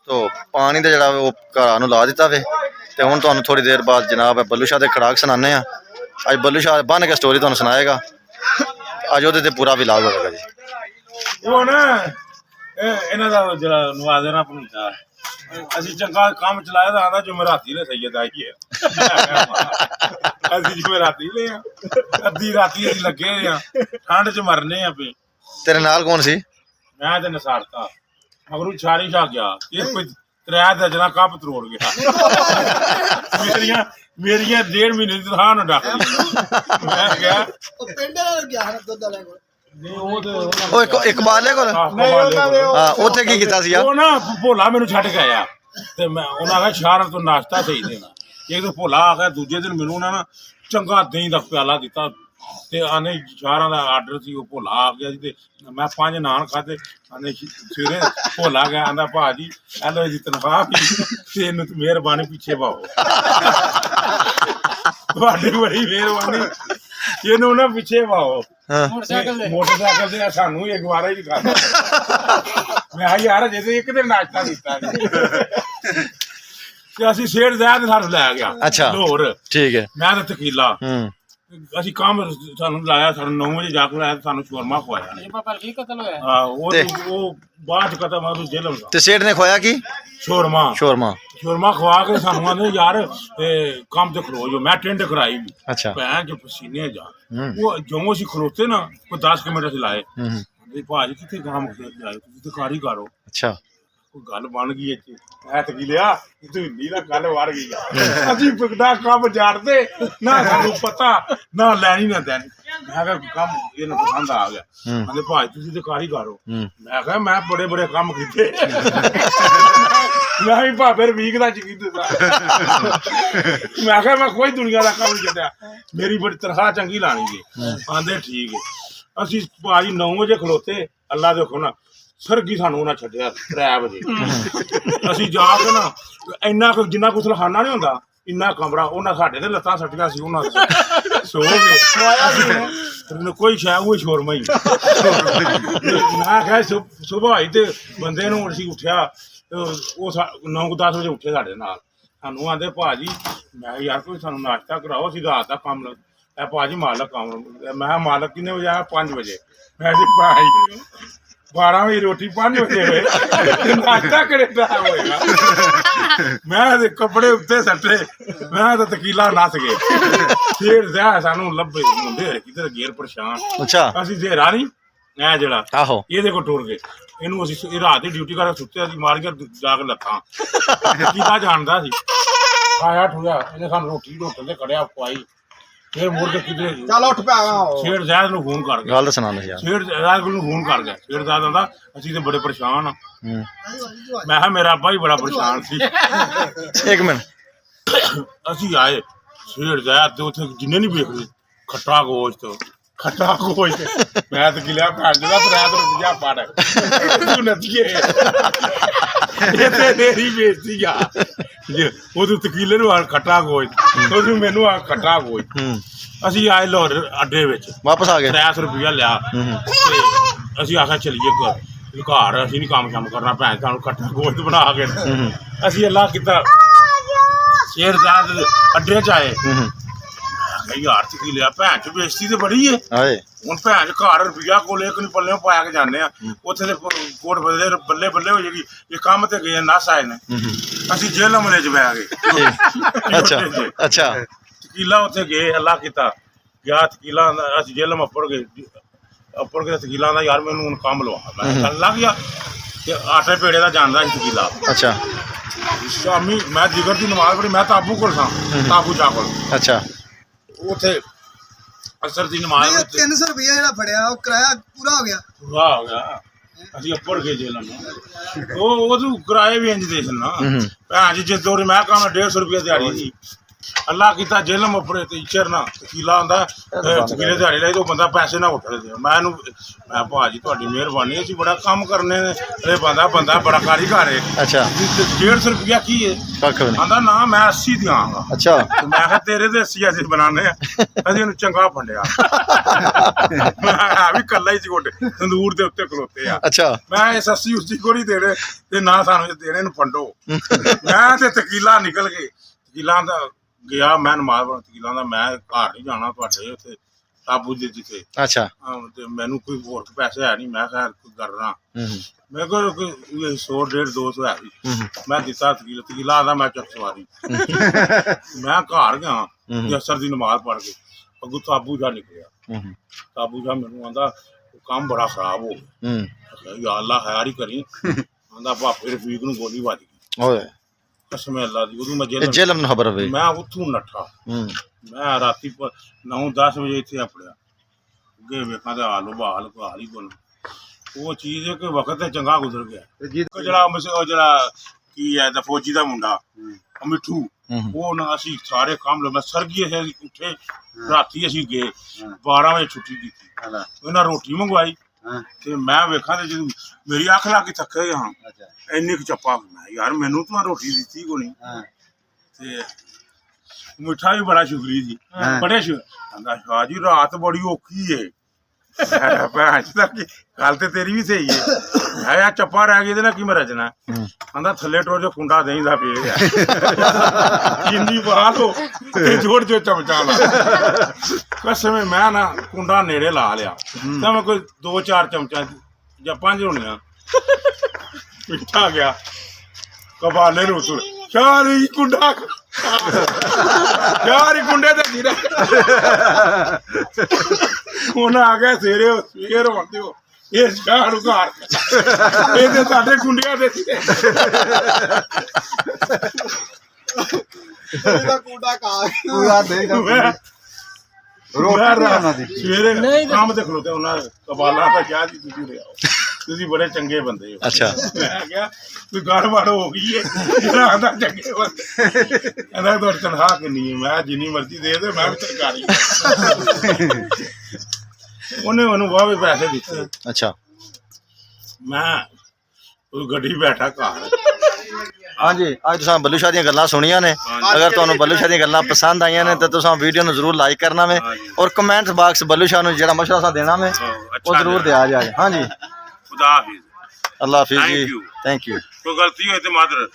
तो पानी तो जरा वो घर ला दिता वे तो हुण तुहानूं थोड़ी देर बाद जनाब बल्लू शाह के खड़ाक सुनाने अज बल्लू शाह बन के स्टोरी तुहानूं सुनाएगा अज वो पूरा विलाग होगा जी वो ना इन्हां दा जरा नवा देना भूमिका ਅਸੀਂ ਚੰਗਾ ਕੰਮ ਚਲਾਇਆ ਤਾਂ ਆਂਦਾ ਜੁਮਰਾਤੀ ਨੇ ਸੈयद ਆਈ ਹੈ ਅਸੀਂ ਜੁਮਰਾਤੀ ਨੇ ਅੱਧੀ ਰਾਤੀ ਅਸੀਂ ਲੱਗੇ ਆ ਠੰਡ ਚ ਮਰਨੇ ਆ ਪਏ तेरे नाल कौन सी ਮੈਂ ਤੇ ਨਸਾਰਤਾ ਮਗਰੂ ਛਾਰੀ ਛਾ ਗਿਆ ਇਹ ਕੋਈ ਤਰਿਆ ਦਜਣਾ ਕੱਪ ਤਰੋੜ ਗਿਆ ਮੇਰੀਆਂ 1.5 ਮਹੀਨੇ ਦੀ ਥਾਂ ਨੂੰ ਡੱਕ ਮੈਂ ਗਿਆ ਉਹ ਪਿੰਡ ਨਾਲ ਗਿਆ ਹਰ ਦੁੱਧ ਵਾਲੇ ਕੋਲ ਨਹੀਂ ਉਹ ਤੇ इकबाल है कोल हाँ उत्थे की कीता सी ਉਹ ਨਾ ਭੋਲਾ ਮੈਨੂੰ ਛੱਡ ਕੇ ਆਇਆ ਤੇ ਮੈਂ ਉਹਨਾਂ ਦਾ ਸ਼ਹਿਰ ਤੋਂ ਨਾਸ਼ਤਾ ਸਹੀ ਦੇਣਾ ਇੱਕ ਦਿਨ ਭੋਲਾ ਆ ਗਿਆ ਦੂਜੇ ਦਿਨ ਮੈਨੂੰ ਉਹਨਾਂ ਨਾ ਚੰਗਾ ਦਹੀਂ ਦਾ ਪਿਆਲਾ ਦਿੱਤਾ ਤੇ ਆਨੇ ਸ਼ਹਿਰਾਂ ਦਾ ਆਰਡਰ ਸੀ ਉਹ ਭੋਲਾ ਆ ਗਿਆ ਸੀ ਤੇ ਮੈਂ 5 ਨਾਨ ਖਾਦੇ ਆਨੇ ਸਵੇਰੇ ਭੋਲਾ ਗਿਆ ਆਂਦਾ ਭਾਜੀ ਐਲੋ ਜੀ ਤਨਖਾਹ ਵੀ ਤੇ ਇਹਨੂੰ ਮਿਹਰਬਾਨੀ ਪਿੱਛੇ ਪਾਓ ਤੁਹਾਡੀ ਬੜੀ ਮਿਹਰਬਾਨੀ ਇਹਨੂੰ ਨਾ ਪਿੱਛੇ ਪਾਓ ਮੋਟਰਸਾਈਕਲ ਤੇ ਸਾਨੂੰ ਇੱਕ ਵਾਰ ਹੀ ਕਰਦਾ ਮੈਂ ਆ ਯਾਰ ਜੇ ਇੱਕ ਦਿਨ ਨਾਸ਼ਤਾ ਕੀਤਾ ਤੇ ਅਸੀਂ ਸ਼ੇਰ ਜ਼ਾਦ ਨਾਲ ਲੈ ਗਿਆ अच्छा ਲਾਹੌਰ ठीक है ਮੈਂ ਤਾਂ ਤਕੀਲਾ ਅਸੀਂ ਕੰਮ ਸਾਨੂੰ ਲਾਇਆ ਸਾਨੂੰ 9 ਵਜੇ ਜਾ ਕੇ ਲਾਇਆ ਸਾਨੂੰ ਸ਼ੋਰਮਾ ਖਵਾਇਆ ਇਹ ਪਾਪਾ ਕੀ ਕਤਲ ਹੋਇਆ ਹਾਂ ਉਹ ਬਾਅਦ ਚ ਕਤਲ ਮੈਂ ਜੇਲ੍ਹ ते सेठ ने खोया की ਸ਼ੋਰਮਾ शोरमा ਖਵਾ ਕੇ ਸਾਨੂੰ ਆਂਦੇ ਯਾਰ ਕੰਮ ਤੇ ਖਲੋ ਜੋ ਮੈਂ ਟੈਂਡ ਕਰਾਈ ਵੀ अच्छा ਭੈਣ ਚ ਪਸੀਨੇ ਜਾ ਉਹ ਜਿਉਂ ਅਸੀਂ ਖਲੋਤੇ ਨਾ ਕੋਈ 10 ਮਿੰਟ ਅਸੀਂ ਲਾਏ ਭਾਜੀ ਕਿੱਥੇ ਕੰਮ ਕਰਦੇ ਆਏ ਤੁਸੀਂ ਤੇ ਕਾਰੀਗਰ ਹੋ अच्छा ਕੋਈ ਗੱਲ ਬਣ ਗਈ ਇੱਥੇ ਐ ਤਕੀ ਲਿਆ ਤੂੰ ਹਿੰਦੀ ਦਾ ਗੱਲ ਵੜ ਗਈ ਅਸੀਂ ਬਿਗੜਾ ਕੰਮ ਜਾਣਦੇ ਨਾ ਸਾਨੂੰ ਪਤਾ ਨਾ ਲੈਣੀ ਨਾ ਦੇਣੀ ਮੈਂ ਕਿਹਾ ਕੰਮ ਇਹਨੂੰ ਪਸੰਦ ਆ ਗਿਆ ਕਹਿੰਦੇ ਭਾਈ ਤੁਸੀਂ ਤੇ ਕਾਰੀਗਰ ਹੋ ਮੈਂ ਕਿਹਾ ਮੈਂ ਬੜੇ ਬੜੇ ਕੰਮ ਕੀਤੇ ਮੈਂ ਵੀ ਭਾਵੇਂ ਵੀਕ ਦਾ ਚੀਜ਼ ਦਿੱਤਾ ਮੈਂ ਕਿਹਾ ਮੈਂ ਕੋਈ ਦੁਨੀਆ ਦਾ ਕੰਮ ਨਹੀਂ ਛੱਡਿਆ ਮੇਰੀ ਬੜੀ ਤਨਖਾਹ ਚੰਗੀ ਲਾਣੀ ਜੀ ਆਂਦੇ ਠੀਕ ਹੈ ਅਸੀਂ ਭਾਜੀ 9 ਵਜੇ ਖਲੋਤੇ ਅੱਲਾ ਦੇਖੋ ਨਾ ਸਰਗੀ ਸਾਨੂੰ ਉਹਨਾਂ ਛੱਡਿਆ 3 ਵਜੇ ਅਸੀਂ ਜਾ ਕੇ ਨਾ ਇੰਨਾ ਕੁ ਜਿੰਨਾ ਕੁਛ ਲਖਾਨਾ ਨਹੀਂ ਹੁੰਦਾ ਇੰਨਾ ਕਮਰਾ ਉਹਨਾਂ ਸਾਡੇ ਤੇ ਲੱਤਾਂ ਸੱਟੀਆਂ ਸੀ ਉਹਨਾਂ ਸੋ ਗਏ ਕੋਈ ਸ਼ਾਇਦ ਉਹ ਸ਼ੋਰਮਾ ਹੀ ਮੈਂ ਕਿਹਾ ਸੁਬਾਹ ਹੀ ਤੇ ਬੰਦੇ ਨੂੰ ਅਸੀਂ ਉੱਠਿਆ ਉਹ 9-10 ਵਜੇ ਉੱਠੇ ਸਾਡੇ ਨਾਲ ਸਾਨੂੰ ਆਂਦੇ ਭਾਜੀ ਮੈਂ ਯਾਰ ਕੋਈ ਸਾਨੂੰ ਨਾਸ਼ਤਾ ਕਰਾਓ ਅਸੀਂ ਰਾਤ ਦਾ ਕੰਮ ਇਹ ਭਾਜੀ ਮਾਲਕ ਕੰਮ ਮੈਂ ਮਾਲਕ ਕਿੰਨੇ ਵਜੇ ਆਇਆ 5 ਵਜੇ ਮੈਂ ਜੀ ਭਾਈ 12 ਵਜੇ ਰੋਟੀ 5 ਵਜੇ ਹੋਏ ਨਾਸ਼ਤਾ ਕਰੇਗਾ ਹੋਏਗਾ ਮੈਂ ਤੇ ਕੱਪੜੇ ਉੱਤੇ ਸੱਟੇ ਮੈਂ ਤਾਂ ਤਕੀਲਾ ਨੱਸ ਗਏ ਫੇਰ ਸਾਨੂੰ ਲੱਭੇ ਮੁੰਡੇ ਕਿਧਰ ਗੇਰ ਪਰੇਸ਼ਾਨ अच्छा ਅਸੀਂ ਦੇਰਾ ਨਹੀਂ ਇਹ ਜਿਹੜਾ आहो ਇਹਦੇ ਕੋਲ ਟੁਰ ਗਏ ਇਹਨੂੰ ਅਸੀਂ ਇਹ ਰਾਤ ਦੀ ਡਿਊਟੀ ਕਰਕੇ ਸੁੱਤੇ ਅਸੀਂ ਮਾਰ ਕੇ ਜਾ ਕੇ ਲੱਤਾਂ ਕਿਹਦਾ ਜਾਣਦਾ ਸੀ ਆਇਆ ਠੁਆ ਇਹਨੇ ਸਾਨੂੰ ਰੋਟੀ ਢੋਟੇ ਤੇ ਕੜਿਆ ਖਵਾਈ ਫਿਰ ਮੁੜ ਕੇ ਕਿਧਰੇ ਚੱਲ ਉੱਠ ਪਿਆ ਸ਼ੇਰ ਜ਼ਾਦ ਨੂੰ ਫੋਨ ਕਰ ਗਿਆ गल सुना यार ਸ਼ੇਰ ਜ਼ਾਦ ਨੂੰ ਫੋਨ ਕਰ ਗਿਆ ਸ਼ੇਰ ਜ਼ਾਦ ਆਂਦਾ ਅਸੀਂ ਤੇ ਬੜੇ ਪਰੇਸ਼ਾਨ ਆ ਮੈਂ ਕਿਹਾ ਮੇਰਾ ਅੱਬਾ ਹੀ ਬੜਾ ਪਰੇਸ਼ਾਨ ਸੀ एक मिनट ਅਸੀਂ ਆਏ ਸ਼ੇਰ ਜ਼ਾਦ ਤੇ ਉੱਥੇ ਜਿੰਨੇ ਨਹੀਂ ਵੇਖਦੇ ਖੱਟਾ ਗੋਸ਼ਤ ਮੈਂ ਤਾਂ ਗਿਲਿਆ ਭੈਣ ਦਾ ਤਰਾ ਰੁਪਿਆ ਪੜ ਤੂੰ ਨੱਚੀਏ ਇਹ ਤੇ ਤੇਰੀ ਬੇਇੱਜ਼ਤੀ ਆ ਉਹਦੇ ਤਕੀਲੇ ਨੂੰ ਖੱਟਾ ਗੋਸ਼ਤ ਤੁਸੀਂ ਮੈਨੂੰ ਆ ਖੱਟਾ ਗੋਸ਼ਤ ਅਸੀਂ ਆਏ ਲਾਹੌਰ ਅੱਡੇ ਵਿੱਚ वापस आ गए 300 ਰੁਪਇਆ ਲਿਆ ਤੇ ਅਸੀਂ ਆਖਿਆ ਚਲੀਏ ਘਰ ਅਸੀਂ ਨਹੀਂ ਕੰਮ ਕਰਨਾ ਭੈਣ ਸਾਨੂੰ ਖੱਟਾ ਗੋਸ਼ਤ ਬਣਾ ਕੇ ਅਸੀਂ ਅੱਲਾ ਕੀਤਾ ਸ਼ੇਰਜ਼ਾਦ ਅੱਡੇ ਚ ਆਏ ਯਾਰ ਕੀ ਲਿਆ ਭੈਣ ਚ ਬੇਇੱਜ਼ਤੀ ਤੇ ਬੜੀ ਏ हाय ਹੁਣ ਭੈਣ ਘਰ ਰੁਪਈਆ ਕੋਲ ਇੱਕ ਨਹੀਂ ਪੱਲੇ ਪਾ ਕੇ ਜਾਂਦੇ ਆ ਉੱਥੇ ਦੇ ਕੋਟ ਬੱਲੇ ਹੋ ਜਾਏਗੀ ਇਹ ਕੰਮ ਤੇ ਗਏ ਨਸ ਆਏ ਨੇ ਅਸੀਂ ਜੇਲ੍ਹ ਮਲੇ ਚ ਬੈ ਗਏ अच्छा अच्छा ਤਕੀਲਾ ਉੱਥੇ ਗਏ ਅੱਲਾ ਕੀਤਾ ਗਿਆ ਤਕੀਲਾ ਅਸੀਂ ਜੇਲ੍ਹ ਮੇ ਉੱਪਰ ਗਏ ਤਕੀਲਾ ਦਾ ਯਾਰ ਮੈਨੂੰ ਹੁਣ ਕੰਮ ਲਵਾ ਮੈਂ ਲੱਗ ਗਿਆ ਤੇ ਆਟੇ ਪੇੜੇ ਦਾ ਜਾਣਦਾ ਸੀ ਤਕੀਲਾ अच्छा ਸ਼ਾਮੀ ਮੈਂ ਜਿਗਰ ਦੀ ਨਮਾਜ਼ ਪੜ੍ਹੀ ਮੈਂ ਤਾਬੂ ਕੋਲ ਸਾਂ ਤਾਬੂ ਚਾ ਕੋਲ अच्छा ਉੱਥੇ ਅਸਰ ਦੀ ਨਮਾਜ਼ 300 ਰੁਪਇਆ ਜਿਹੜਾ ਫੜਿਆ ਉਹ ਕਿਰਾਇਆ ਪੂਰਾ ਹੋ ਗਿਆ ਵਾਹ ਹੋ ਗਿਆ ਅਸੀਂ ਉੱਪਰ ਗਏ ਜੇਲ੍ਹ ਨੂੰ ਉਹਨੂੰ ਕਿਰਾਏ ਵੀ ਇੰਜ ਦੇ ਸਨ ਨਾ ਭੈਣ ਜੀ ਜਿਸ ਦੌਰ ਮੈਂ ਕੰਮ 150 ਰੁਪਏ ਦਿਹਾੜੀ ਸੀ ਅੱਲਾ ਕੀਤਾ ਜ਼ੁਲਮ ਉਪਰੇ ਤੇ ਇੱਛਰ ਨਾ ਤਕੀਲਾ ਆਂਦਾ ਤਕੀਲੇ ਦਿਹਾੜੀ ਲਈ ਤੋਂ ਬੰਦਾ ਪੈਸੇ ਨਾ ਉੱਠਦੇ ਮੈਂ ਭਾਜੀ ਤੁਹਾਡੀ ਮਿਹਰਬਾਨੀ ਅਸੀਂ ਬੜਾ ਕੰਮ ਕਰਨੇ ਨੇ ਇਹ ਬੰਦਾ ਬੜਾ ਕਾਰੀਗਰ ਹੈ ਅੱਛਾ 150 ਰੁਪਇਆ ਕੀ ਹੈ ਕੱਖ ਵੀ ਨਹੀਂ ਆਂਦਾ ਨਾ ਮੈਂ 80 ਦਿਆਂਗਾ ਅੱਛਾ ਮੈਂ ਕਿਹਾ ਤੇਰੇ ਤੇ 80 ਅਸੀਂ ਬਣਾਉਂਦੇ ਆ ਅਸੀਂ ਇਹਨੂੰ ਚੰਗਾ ਫੰਡਿਆ ਮੈਂ ਵੀ ਕੱਲਾ ਹੀ ਸੀ ਗੋਡੇ ਤੰਦੂਰ ਦੇ ਉੱਤੇ ਖਲੋਤੇ ਆ ਅੱਛਾ ਮੈਂ ਇਸ 80 ਉਸਦੀ ਕੋਰੀ ਦੇਣੇ ਤੇ ਨਾ ਸਾਨੂੰ ਦੇਣੇ ਨੂੰ ਫੰਡੋ ਮੈਂ ਤੇ ਤਕੀਲਾ ਨਿਕਲ ਗਏ ਤਕੀਲਾ ਦਾ ਗਿਆ ਮੈਂ ਨਮਾਜ਼ ਪੜ੍ਹਨ ਤਕੀਲਾ ਦਾ ਮੈਂ ਘਰ ਨਹੀਂ ਜਾਣਾ ਤੁਹਾਡੇ ਉੱਥੇ ਸਾਬੂ ਦੇ ਜਿੱਥੇ ਅੱਛਾ ਤੇ ਮੈਨੂੰ ਕੋਈ ਹੋਰ ਪੈਸੇ ਹੈ ਨਹੀਂ ਮੈਂ ਕਿਹਾ ਕੋਈ ਕਰਨਾ ਹੂੰ ਮੇਰੇ ਕੋਲ 100 150 200 ਹੈ ਹੂੰ ਮੈਂ ਦਿੱਤਾ ਤਕੀਲਾ ਦਾ ਮੈਂ ਚੱਕ ਸਵਾਰੀ ਮੈਂ ਘਰ ਗਿਆ ਤੇ ਅਸਰ ਦੀ ਨਮਾਜ਼ ਪੜ੍ਹ ਕੇ ਅੱਗੋਂ ਸਾਬੂ ਜਾ ਨਿਕਲਿਆ ਹੂੰ ਸਾਬੂ ਜਾ ਮੈਨੂੰ ਆਂਦਾ ਕੰਮ ਬੜਾ ਖਰਾਬ ਹੋ ਗਿਆ ਹੂੰ ਯਾ ਅੱਲਾ ਖੈਰ ਹੀ ਕਰੀ ਆਂਦਾ ਭਾਪੇ ਰਫੀਕ ਨੂੰ ਗੋਲੀ ਵੱਜ ਗਈ ਓਏ ਕਸਮ ਅੱਲਾ ਦੀ ਉਦੋਂ ਮੈਂ ਇਹ ਜੇਲਮ ਨੂੰ ਖਬਰ ਹੋਵੇ ਮੈਂ ਉੱਥੋਂ ਨੱਠਾ ਹੂੰ ਮੈਂ ਰਾਤੀ 9-10 ਵਜੇ ਇੱਥੇ ਆਪੜਿਆ ਅੱਗੇ ਵੇਖਾਂ ਤੇ ਹਾਲ ਹੀ ਕੋਲ ਉਹ ਚੀਜ਼ ਹੈ ਕਿ ਵਕਤ ਤੇ ਚੰਗਾ ਗੁਜ਼ਰ ਗਿਆ ਉਹ ਜਿਹੜਾ ਕੀ ਹੈ ਫੌਜੀ ਦਾ ਮੁੰਡਾ ਮਿੱਠੂ ਉਹ ਨਾ ਅਸੀਂ ਸਾਰੇ ਕੰਮ ਮੈਂ ਸਰਗੀ ਅਸੀਂ ਉੱਠੇ ਰਾਤੀ ਅਸੀਂ ਗਏ 12 ਵਜੇ ਛੁੱਟੀ ਕੀਤੀ ਉਹਨਾਂ ਰੋਟੀ ਮੰਗਵਾਈ ਤੇ ਮੈਂ ਵੇਖਾਂ ਤੇ ਜਦੋਂ ਮੇਰੀ ਅੱਖ ਲੱਗ ਕੇ ਥੱਕੇ ਹਾਂ ਇੰਨੀ ਕੁ ਚੱਪਾ ਮੈਂ ਯਾਰ ਮੈਨੂੰ ਤਾਂ ਰੋਟੀ ਦਿੱਤੀ ਕੋਈ ਨਹੀਂ ਤੇ ਮਿੱਠਾ ਵੀ ਬੜਾ ਸ਼ੁਕਰੀ ਜੀ ਬੜੇ ਕਹਿੰਦਾ ਸ਼ਾਹ ਜੀ ਰਾਤ ਬੜੀ ਔਖੀ ਏ ਗੱਲ ਤੇ ਤੇਰੀ ਵੀ ਸਹੀ ਹੈ ਆ ਚੱਪਾ ਰਹਿ ਗਈ ਤੇ ਨਾ ਕੀ ਮੈਂ ਰਚਨਾ ਕਹਿੰਦਾ ਥੱਲੇ ਟੋਰ ਜੋ ਕੁੰਡਾ ਦੇਈਦਾ ਪਿਆ ਕਿੰਨੀ ਬਾਤ ਹੋ ਤੇ ਜੋੜ ਜੋ ਚਮਚਾ ਲਾ ਕਸਮ ਮੈਂ ਨਾ ਕੁੰਡਾ ਨੇੜੇ ਲਾ ਲਿਆ ਤਾਂ ਮੈਂ ਕੋਈ 2-4 ਚਮਚਾ ਜਾਂ 5 ਹੋਣੀਆਂ ਮਿੱਠਾ ਗਿਆ ਕਬਾਲੇ ਨੂੰ ਉਤਰ ਚਾਰੀ ਕੁੰਡਾ ਚਾਰੀ ਕੁੰਡੇ ਤੇ ਜੀਰਾ ਉਹਨਾਂ ਆ ਗਿਆ ਸਵੇਰ ਹੁੰਦੇ ਹੋ ਇਹ ਸ਼ਾਹਰੂ ਘਰ ਇਹਦੇ ਸਾਡੇ ਕੁੰਡਿਆਂ ਦੇ ਇਹਦਾ ਕੁੰਡਾ ਕਾ ਪੂਰਾ ਦੇਗਾ ਸਵੇਰੇ ਕੰਮ ਤੇ ਖਲੋਤੇ ਉਹਨਾਂ ਕਬਾਲਾ ਤਾਂ ਕਿਹਾ ਜੀ ਤੁਸੀਂ ਲਿਆਓ ਤੁਸੀਂ ਬੜੇ ਚੰਗੇ ਬੰਦੇ ਹੋ ਅੱਛਾ ਮੈਂ ਕਿਹਾ ਕੋਈ ਗੱਲਬਾਤ ਹੋ ਗਈ ਹੈ ਜਿਹੜਾ ਆਂਦਾ ਚੰਗੇ ਬੰਦੇ ਕਹਿੰਦਾ ਤੁਹਾਡੀ ਤਨਖਾਹ ਕਿੰਨੀ ਹੈ ਮੈਂ ਜਿੰਨੀ ਮਰਜ਼ੀ ਦੇ ਮੈਂ ਵੀ ਸਰਕਾਰੀ ਉਹਨੇ ਮੈਨੂੰ ਵਾਹਵੇ ਪੈਸੇ ਦਿੱਤੇ ਅੱਛਾ ਮੈਂ ਉਹ ਗੱਡੀ ਬੈਠਾ ਘਰ ਹਾਂਜੀ ਅੱਜ ਤੁਸੀਂ ਬੱਲੂ ਸ਼ਾਹ ਦੀਆਂ ਗੱਲਾਂ ਸੁਣੀਆਂ ਨੇ ਅਗਰ ਤੁਹਾਨੂੰ ਬੱਲੂ ਸ਼ਾਹ ਦੀਆਂ ਗੱਲਾਂ ਪਸੰਦ ਆਈਆਂ ਨੇ ਤਾਂ ਤੁਸੀਂ ਵੀਡੀਓ ਨੂੰ ਜ਼ਰੂਰ ਲਾਈਕ ਕਰਨਾ ਵੇ ਔਰ ਕਮੈਂਟ ਬਾਕਸ ਬੱਲੂ ਸ਼ਾਹ ਨੂੰ ਜਿਹੜਾ ਮਸ਼ਵਰਾ ਦੇਣਾ ਵੇ ਉਹ ਜ਼ਰੂਰ ਦਿਆ ਜਾਏ ਹਾਂਜੀ ਖੁਦਾ ਹਾਫਿਜ਼ ਅੱਲਾ ਹਾਫਿਜ਼ ਜੀ ਥੈਂਕ ਯੂ ਕੋਈ ਗਲਤੀ ਹੋਏ ਤੇ ਮਾਦਰ